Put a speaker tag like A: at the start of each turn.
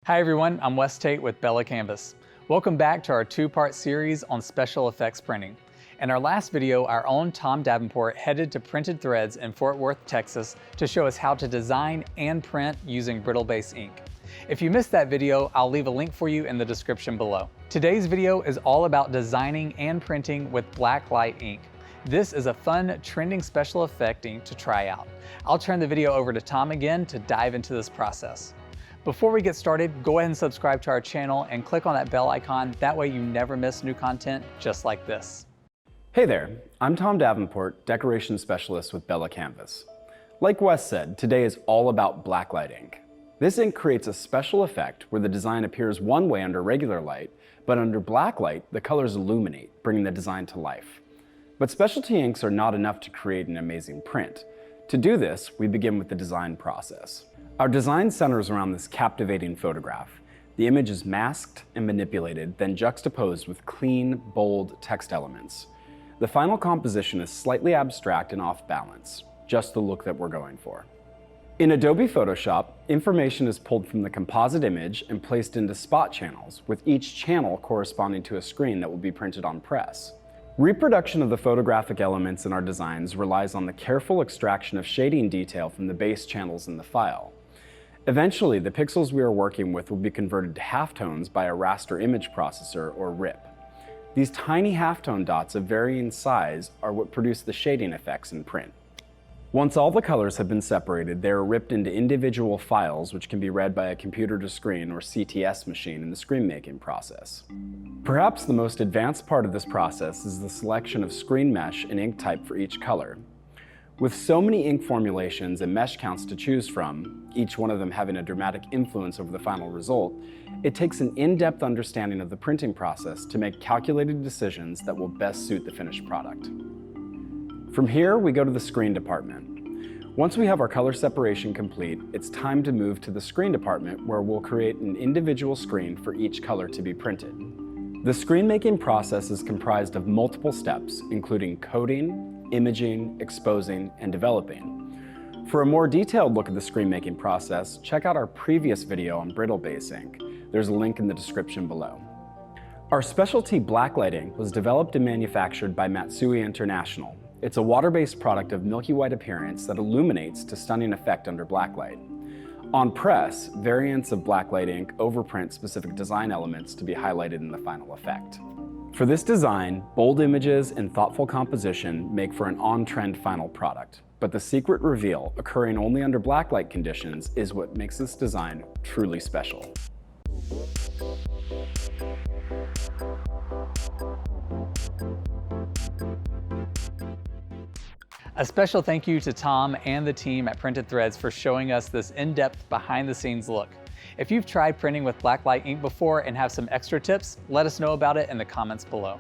A: Hi everyone, I'm Wes Tate with BELLA+CANVAS. Welcome back to our two-part series on special effects printing. In our last video, our own Tom Davenport headed to Printed Threads in Fort Worth, Texas to show us how to design and print using brittle-based ink. If you missed that video, I'll leave a link for you in the description below. Today's video is all about designing and printing with black light ink. This is a fun, trending special effect ink to try out. I'll turn the video over to Tom again to dive into this process. Before we get started, go ahead and subscribe to our channel and click on that bell icon. That way you never miss new content just like this.
B: Hey there, I'm Tom Davenport, Decoration Specialist with BELLA+CANVAS. Like Wes said, today is all about blacklight ink. This ink creates a special effect where the design appears one way under regular light, but under blacklight, the colors illuminate, bringing the design to life. But specialty inks are not enough to create an amazing print. To do this, we begin with the design process. Our design centers around this captivating photograph. The image is masked and manipulated, then juxtaposed with clean, bold text elements. The final composition is slightly abstract and off balance, just the look that we're going for. In Adobe Photoshop, information is pulled from the composite image and placed into spot channels, with each channel corresponding to a screen that will be printed on press. Reproduction of the photographic elements in our designs relies on the careful extraction of shading detail from the base channels in the file. Eventually, the pixels we are working with will be converted to halftones by a raster image processor, or RIP. These tiny halftone dots of varying size are what produce the shading effects in print. Once all the colors have been separated, they are ripped into individual files which can be read by a computer-to-screen or CTS machine in the screen making process. Perhaps the most advanced part of this process is the selection of screen mesh and ink type for each color. With so many ink formulations and mesh counts to choose from, each one of them having a dramatic influence over the final result, it takes an in-depth understanding of the printing process to make calculated decisions that will best suit the finished product. From here, we go to the screen department. Once we have our color separation complete, it's time to move to the screen department where we'll create an individual screen for each color to be printed. The screen making process is comprised of multiple steps, including coding, imaging, exposing, and developing. For a more detailed look at the screen making process, check out our previous video on brittle-based ink. There's a link in the description below. Our specialty blacklight ink was developed and manufactured by Matsui International. It's a water-based product of milky white appearance that illuminates to stunning effect under blacklight. On press, variants of blacklight ink overprint specific design elements to be highlighted in the final effect. For this design, bold images and thoughtful composition make for an on-trend final product. But the secret reveal, occurring only under blacklight conditions, is what makes this design truly special.
A: A special thank you to Tom and the team at Printed Threads for showing us this in-depth behind-the-scenes look. If you've tried printing with blacklight ink before and have some extra tips, let us know about it in the comments below.